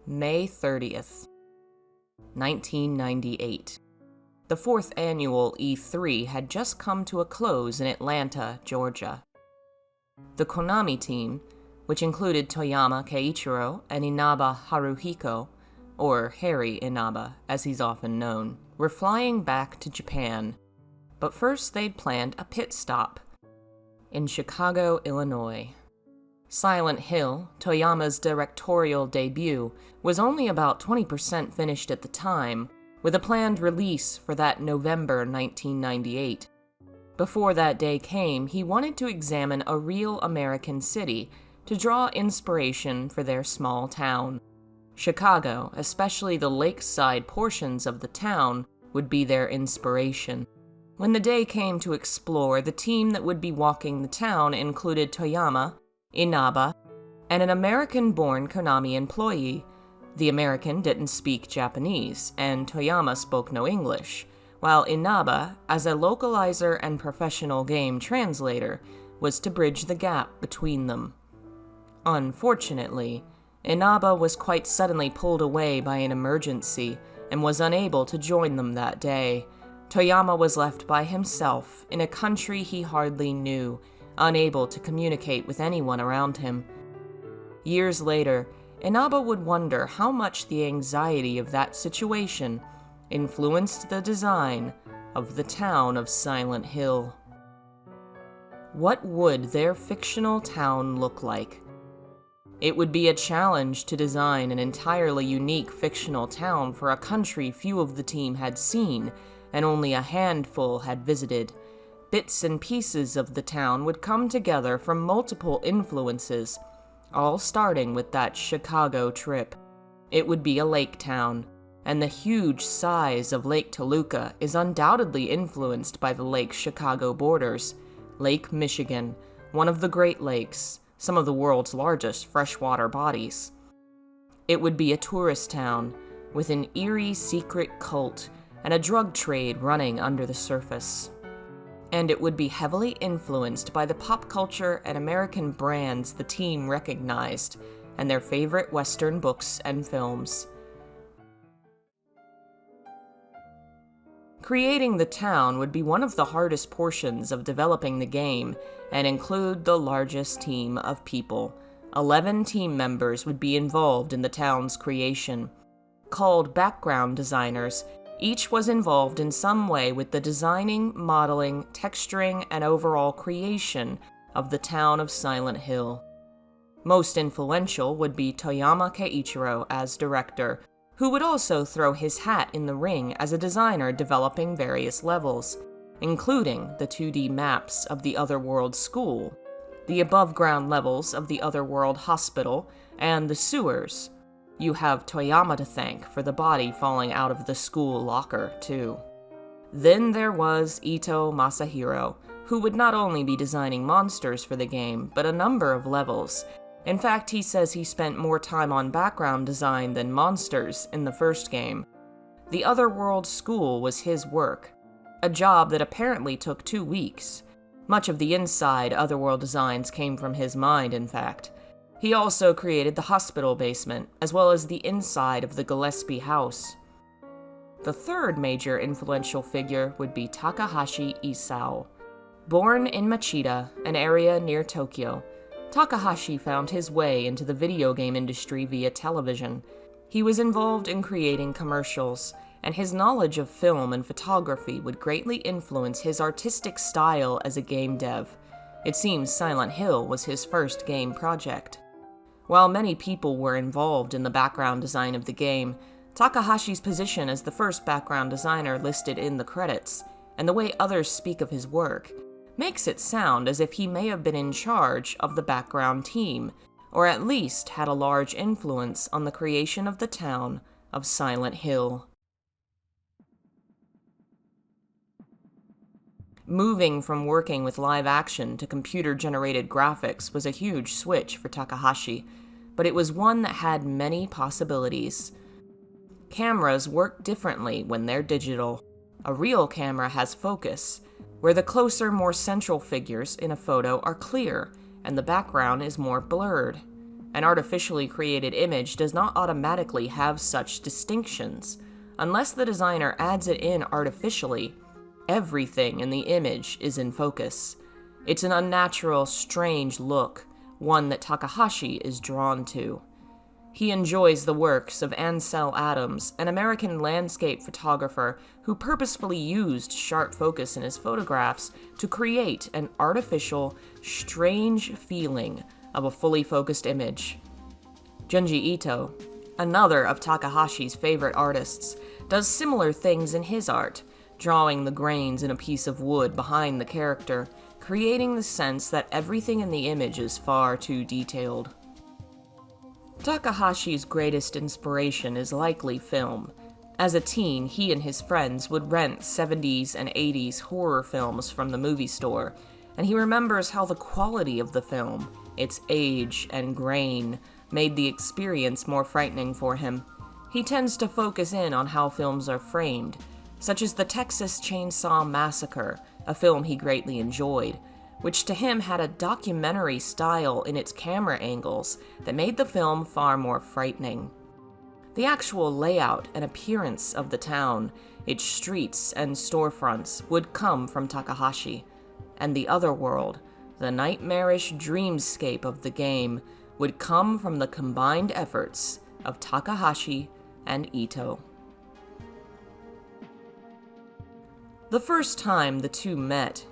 May 30th, 1998. The fourth annual E3 had just come to a close in Atlanta, Georgia. The Konami team, which included Toyama Keiichiro and Inaba Haruhiko, or Harry Inaba as he's often known, were flying back to Japan. But first they'd planned a pit stop in Chicago, Illinois. Silent Hill, Toyama's directorial debut, was only about 20% finished at the time, with a planned release for that November 1998. Before that day came, he wanted to examine a real American city to draw inspiration for their small town. Chicago, especially the lakeside portions of the town, would be their inspiration. When the day came to explore, the team that would be walking the town included Toyama, Inaba, and an American-born Konami employee. The American didn't speak Japanese, and Toyama spoke no English, while Inaba, as a localizer and professional game translator, was to bridge the gap between them. Unfortunately, Inaba was quite suddenly pulled away by an emergency and was unable to join them that day. Toyama was left by himself in a country he hardly knew, unable to communicate with anyone around him. Years later, Inaba would wonder how much the anxiety of that situation influenced the design of the town of Silent Hill. What would their fictional town look like? It would be a challenge to design an entirely unique fictional town for a country few of the team had seen and only a handful had visited. Bits and pieces of the town would come together from multiple influences, all starting with that Chicago trip. It would be a lake town, and the huge size of Lake Toluca is undoubtedly influenced by the Lake Chicago borders. Lake Michigan, one of the Great Lakes, some of the world's largest freshwater bodies. It would be a tourist town, with an eerie secret cult and a drug trade running under the surface. And it would be heavily influenced by the pop culture and American brands the team recognized, and their favorite Western books and films. Creating the town would be one of the hardest portions of developing the game, and include the largest team of people. 11 team members would be involved in the town's creation. Called background designers, each was involved in some way with the designing, modeling, texturing, and overall creation of the town of Silent Hill. Most influential would be Toyama Keiichiro as director, who would also throw his hat in the ring as a designer developing various levels, including the 2D maps of the Otherworld School, the above-ground levels of the Otherworld Hospital, and the sewers. You have Toyama to thank for the body falling out of the school locker, too. Then there was Ito Masahiro, who would not only be designing monsters for the game, but a number of levels. In fact, he says he spent more time on background design than monsters in the first game. The Otherworld School was his work, a job that apparently took 2 weeks. Much of the inside Otherworld designs came from his mind, in fact. He also created the hospital basement, as well as the inside of the Gillespie house. The third major influential figure would be Takahashi Isau. Born in Machida, an area near Tokyo, Takahashi found his way into the video game industry via television. He was involved in creating commercials, and his knowledge of film and photography would greatly influence his artistic style as a game dev. It seems Silent Hill was his first game project. While many people were involved in the background design of the game, Takahashi's position as the first background designer listed in the credits, and the way others speak of his work, makes it sound as if he may have been in charge of the background team, or at least had a large influence on the creation of the town of Silent Hill. Moving from working with live action to computer-generated graphics was a huge switch for Takahashi, but it was one that had many possibilities. Cameras work differently when they're digital. A real camera has focus, where the closer, more central figures in a photo are clear, and the background is more blurred. An artificially created image does not automatically have such distinctions. Unless the designer adds it in artificially, everything in the image is in focus. It's an unnatural, strange look, one that Takahashi is drawn to. He enjoys the works of Ansel Adams, an American landscape photographer who purposefully used sharp focus in his photographs to create an artificial, strange feeling of a fully focused image. Junji Ito, another of Takahashi's favorite artists, does similar things in his art, drawing the grains in a piece of wood behind the character, creating the sense that everything in the image is far too detailed. Takahashi's greatest inspiration is likely film. As a teen, he and his friends would rent 70s and 80s horror films from the movie store, and he remembers how the quality of the film, its age and grain, made the experience more frightening for him. He tends to focus in on how films are framed, such as the Texas Chainsaw Massacre, a film he greatly enjoyed, which to him had a documentary style in its camera angles that made the film far more frightening. The actual layout and appearance of the town, its streets and storefronts, would come from Takahashi, and the other world, the nightmarish dreamscape of the game, would come from the combined efforts of Takahashi and Ito. The first time the two met,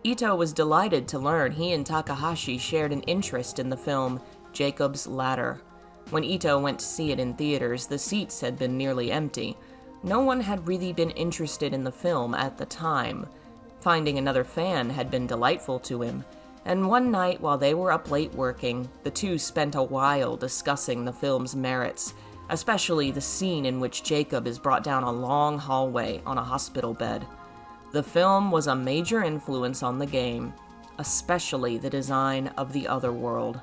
Ito was delighted to learn he and Takahashi shared an interest in the film Jacob's Ladder. When Ito went to see it in theaters, the seats had been nearly empty. No one had really been interested in the film at the time. Finding another fan had been delightful to him, and one night while they were up late working, the two spent a while discussing the film's merits, especially the scene in which Jacob is brought down a long hallway on a hospital bed. The film was a major influence on the game, especially the design of the Otherworld.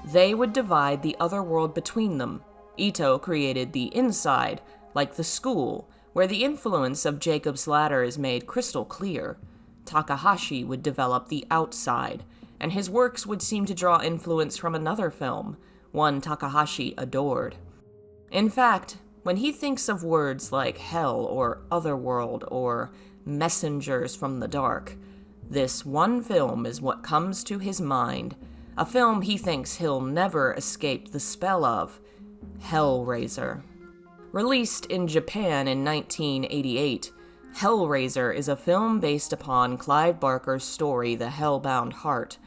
They would divide the Otherworld between them. Ito created the inside, like the school, where the influence of Jacob's Ladder is made crystal clear. Takahashi would develop the outside, and his works would seem to draw influence from another film, one Takahashi adored. In fact, when he thinks of words like hell or Otherworld or messengers from the dark, this one film is what comes to his mind, a film he thinks he'll never escape the spell of: Hellraiser. Released in Japan in 1988, Hellraiser is a film based upon Clive Barker's story The Hellbound Heart.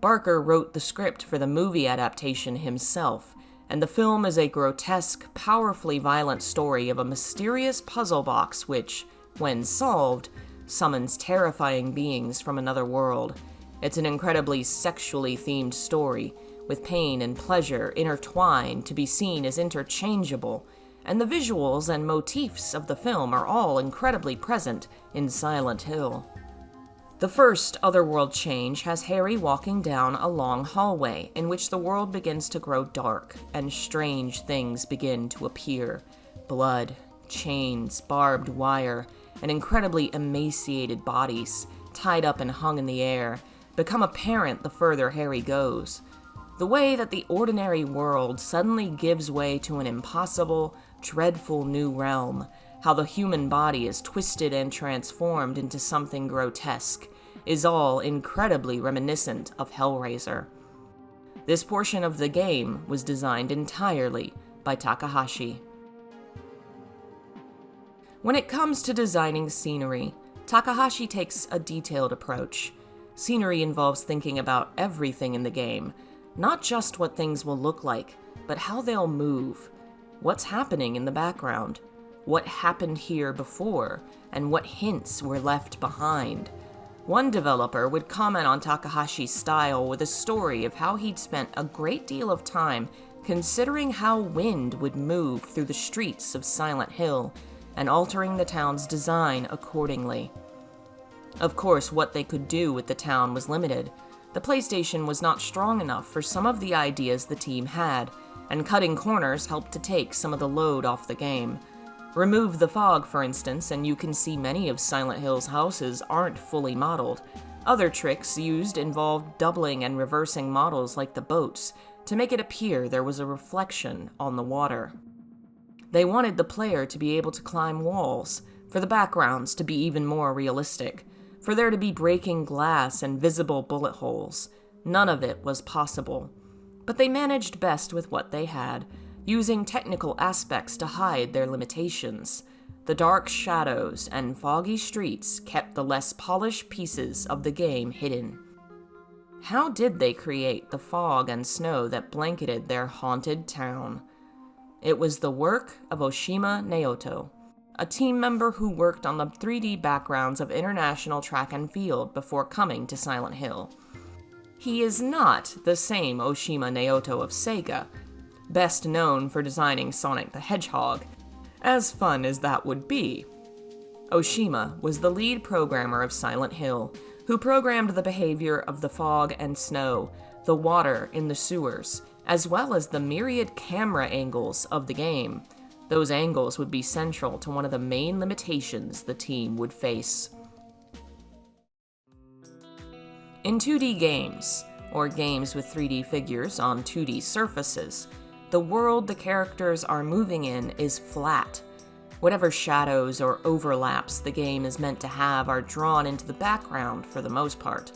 Barker wrote the script for the movie adaptation himself, and the film is a grotesque, powerfully violent story of a mysterious puzzle box which, when solved, summons terrifying beings from another world. It's an incredibly sexually themed story, with pain and pleasure intertwined to be seen as interchangeable, and the visuals and motifs of the film are all incredibly present in Silent Hill. The first Otherworld change has Harry walking down a long hallway in which the world begins to grow dark and strange things begin to appear. Blood, chains, barbed wire, and incredibly emaciated bodies, tied up and hung in the air, become apparent the further Harry goes. The way that the ordinary world suddenly gives way to an impossible, dreadful new realm, how the human body is twisted and transformed into something grotesque, is all incredibly reminiscent of Hellraiser. This portion of the game was designed entirely by Takahashi. When it comes to designing scenery, Takahashi takes a detailed approach. Scenery involves thinking about everything in the game, not just what things will look like, but how they'll move. What's happening in the background? What happened here before? And what hints were left behind? One developer would comment on Takahashi's style with a story of how he'd spent a great deal of time considering how wind would move through the streets of Silent Hill and altering the town's design accordingly. Of course, what they could do with the town was limited. The PlayStation was not strong enough for some of the ideas the team had, and cutting corners helped to take some of the load off the game. Remove the fog, for instance, and you can see many of Silent Hill's houses aren't fully modeled. Other tricks used involved doubling and reversing models like the boats, to make it appear there was a reflection on the water. They wanted the player to be able to climb walls, for the backgrounds to be even more realistic, for there to be breaking glass and visible bullet holes. None of it was possible. But they managed best with what they had, using technical aspects to hide their limitations. The dark shadows and foggy streets kept the less polished pieces of the game hidden. How did they create the fog and snow that blanketed their haunted town? It was the work of Oshima Naoto, a team member who worked on the 3D backgrounds of International Track and Field before coming to Silent Hill. He is not the same Oshima Naoto of Sega, best known for designing Sonic the Hedgehog, as fun as that would be. Oshima was the lead programmer of Silent Hill, who programmed the behavior of the fog and snow, the water in the sewers, as well as the myriad camera angles of the game. Those angles would be central to one of the main limitations the team would face. In 2D games, or games with 3D figures on 2D surfaces, the world the characters are moving in is flat. Whatever shadows or overlaps the game is meant to have are drawn into the background for the most part.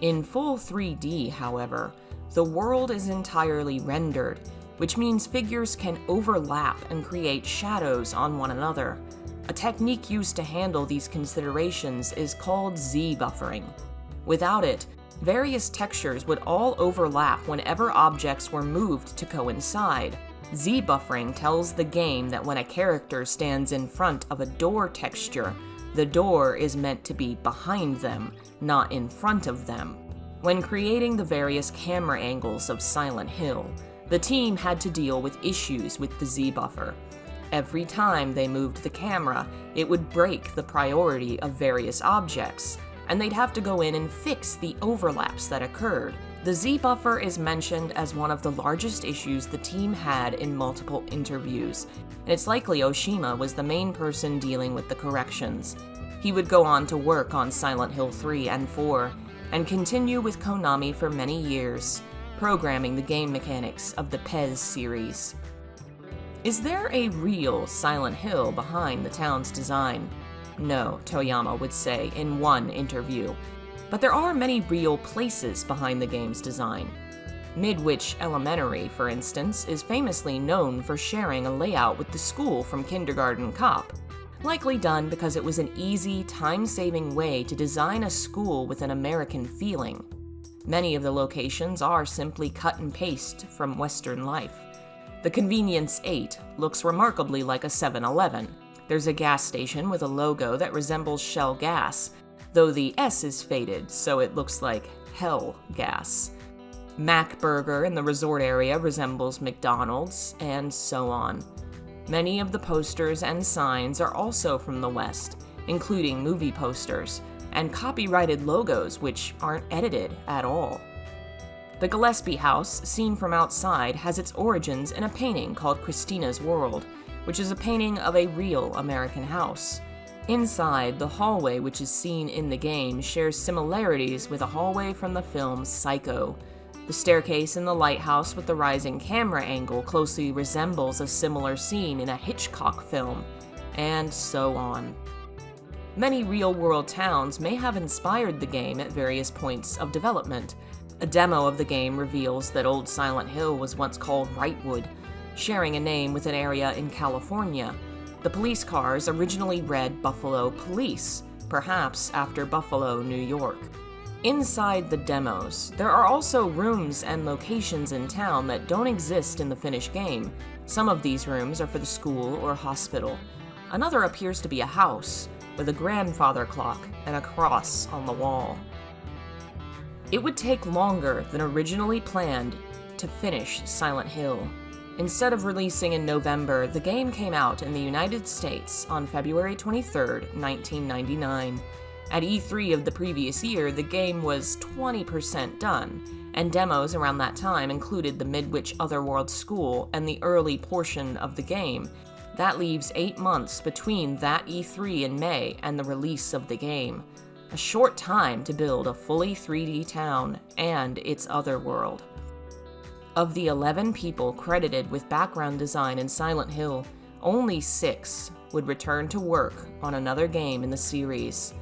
In full 3D, however, the world is entirely rendered, which means figures can overlap and create shadows on one another. A technique used to handle these considerations is called Z-buffering. Without it, various textures would all overlap whenever objects were moved to coincide. Z-buffering tells the game that when a character stands in front of a door texture, the door is meant to be behind them, not in front of them. When creating the various camera angles of Silent Hill, the team had to deal with issues with the Z-buffer. Every time they moved the camera, it would break the priority of various objects, and they'd have to go in and fix the overlaps that occurred. The Z-buffer is mentioned as one of the largest issues the team had in multiple interviews, and it's likely Oshima was the main person dealing with the corrections. He would go on to work on Silent Hill 3 and 4, and continue with Konami for many years, programming the game mechanics of the PES series. Is there a real Silent Hill behind the town's design? No, Toyama would say in one interview. But there are many real places behind the game's design. Midwich Elementary, for instance, is famously known for sharing a layout with the school from Kindergarten Cop, likely done because it was an easy, time-saving way to design a school with an American feeling. Many of the locations are simply cut and paste from Western life. The Convenience 8 looks remarkably like a 7-Eleven. There's a gas station with a logo that resembles Shell gas, though the S is faded, so it looks like Hell gas. Mac Burger in the resort area resembles McDonald's, and so on. Many of the posters and signs are also from the West, including movie posters, and copyrighted logos which aren't edited at all. The Gillespie House, seen from outside, has its origins in a painting called Christina's World, which is a painting of a real American house. Inside, the hallway which is seen in the game shares similarities with a hallway from the film Psycho. The staircase in the lighthouse with the rising camera angle closely resembles a similar scene in a Hitchcock film, and so on. Many real-world towns may have inspired the game at various points of development. A demo of the game reveals that Old Silent Hill was once called Wrightwood, sharing a name with an area in California. The police cars originally read Buffalo Police, perhaps after Buffalo, New York. Inside the demos, there are also rooms and locations in town that don't exist in the finished game. Some of these rooms are for the school or hospital. Another appears to be a house, with a grandfather clock and a cross on the wall. It would take longer than originally planned to finish Silent Hill. Instead of releasing in November, the game came out in the United States on February 23, 1999. At E3 of the previous year, the game was 20% done, and demos around that time included the Midwich Otherworld School and the early portion of the game. That leaves 8 months between that E3 in May and the release of the game. A short time to build a fully 3D town and its Otherworld. Of the 11 people credited with background design in Silent Hill, only 6 would return to work on another game in the series.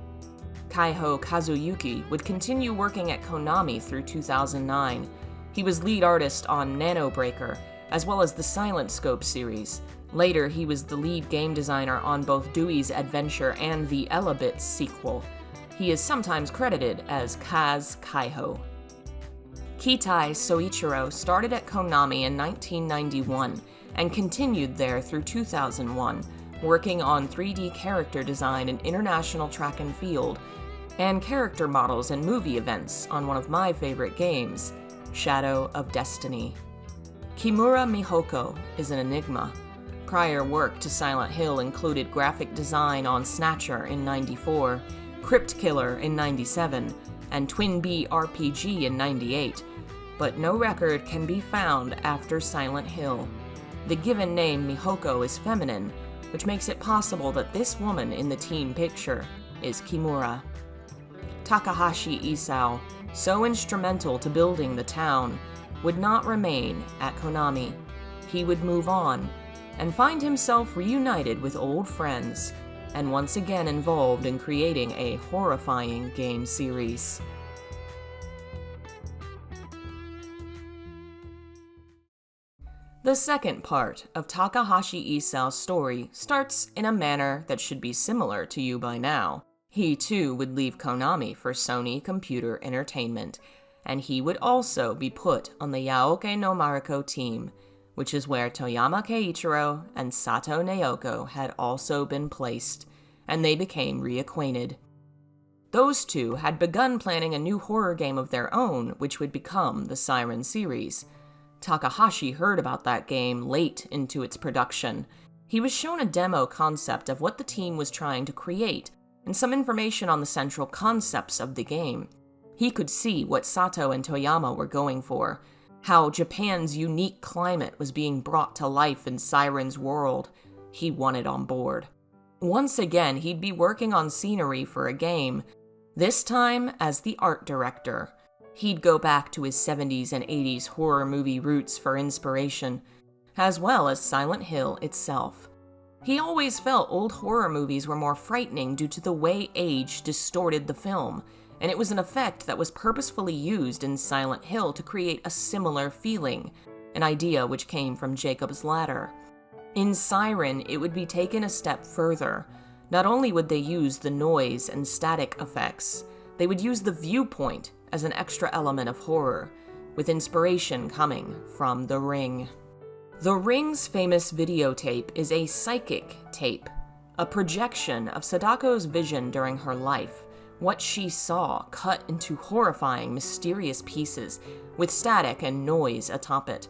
Kaiho Kazuyuki would continue working at Konami through 2009. He was lead artist on Nano Breaker, as well as the Silent Scope series. Later, he was the lead game designer on both Dewey's Adventure and the Elabits sequel. He is sometimes credited as Kaz Kaiho. Kitai Soichiro started at Konami in 1991 and continued there through 2001, working on 3D character design in international track and field, and character models and movie events on one of my favorite games, Shadow of Destiny. Kimura Mihoko is an enigma. Prior work to Silent Hill included graphic design on Snatcher in '94, Crypt Killer in '97, and Twin Bee RPG in '98, but no record can be found after Silent Hill. The given name Mihoko is feminine, which makes it possible that this woman in the team picture is Kimura. Takahashi Isau, so instrumental to building the town, would not remain at Konami. He would move on and find himself reunited with old friends and once again involved in creating a horrifying game series. The second part of Takahashi Isau's story starts in a manner that should be similar to you by now. He too would leave Konami for Sony Computer Entertainment, and he would also be put on the Yaoke no Mariko team, which is where Toyama Keiichiro and Sato Naoko had also been placed, and they became reacquainted. Those two had begun planning a new horror game of their own, which would become the Siren series. Takahashi heard about that game late into its production. He was shown a demo concept of what the team was trying to create, and some information on the central concepts of the game. He could see what Sato and Toyama were going for, how Japan's unique climate was being brought to life in Siren's world. He wanted on board. Once again, he'd be working on scenery for a game, this time as the art director. He'd go back to his 70s and 80s horror movie roots for inspiration, as well as Silent Hill itself. He always felt old horror movies were more frightening due to the way age distorted the film, and it was an effect that was purposefully used in Silent Hill to create a similar feeling, an idea which came from Jacob's Ladder. In Siren, it would be taken a step further. Not only would they use the noise and static effects, they would use the viewpoint as an extra element of horror, with inspiration coming from The Ring. The Ring's famous videotape is a psychic tape, a projection of Sadako's vision during her life, what she saw cut into horrifying, mysterious pieces, with static and noise atop it.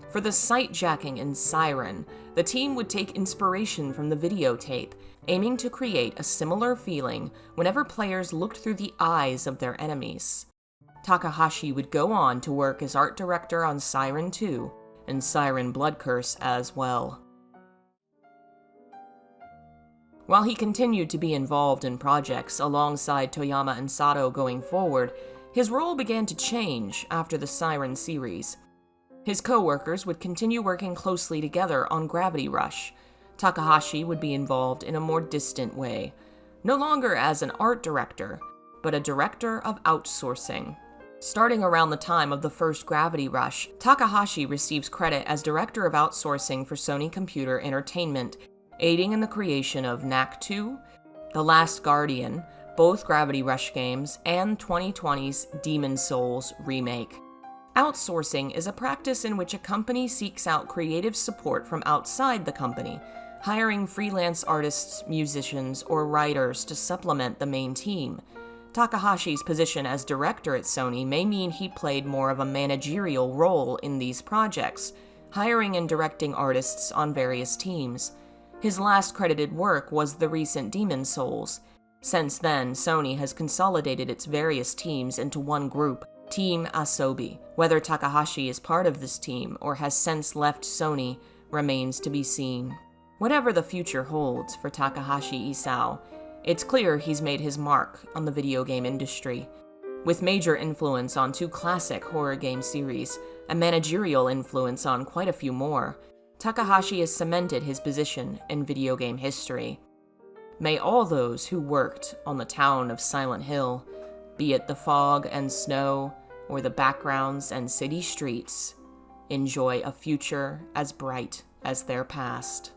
For the sight-jacking in Siren, the team would take inspiration from the videotape, aiming to create a similar feeling whenever players looked through the eyes of their enemies. Takahashi would go on to work as art director on Siren 2, and Siren Blood Curse as well. While he continued to be involved in projects alongside Toyama and Sato going forward, his role began to change after the Siren series. His co-workers would continue working closely together on Gravity Rush. Takahashi would be involved in a more distant way, no longer as an art director, but a director of outsourcing. Starting around the time of the first Gravity Rush, Takahashi receives credit as director of outsourcing for Sony Computer Entertainment, aiding in the creation of Knack 2, The Last Guardian, both Gravity Rush games, and 2020's Demon Souls remake. Outsourcing is a practice in which a company seeks out creative support from outside the company, hiring freelance artists, musicians, or writers to supplement the main team. Takahashi's position as director at Sony may mean he played more of a managerial role in these projects, hiring and directing artists on various teams. His last credited work was the recent Demon Souls. Since then, Sony has consolidated its various teams into one group, Team Asobi. Whether Takahashi is part of this team or has since left Sony remains to be seen. Whatever the future holds for Takahashi Isau, it's clear he's made his mark on the video game industry. With major influence on two classic horror game series, a managerial influence on quite a few more, Takahashi has cemented his position in video game history. May all those who worked on the town of Silent Hill, be it the fog and snow, or the backgrounds and city streets, enjoy a future as bright as their past.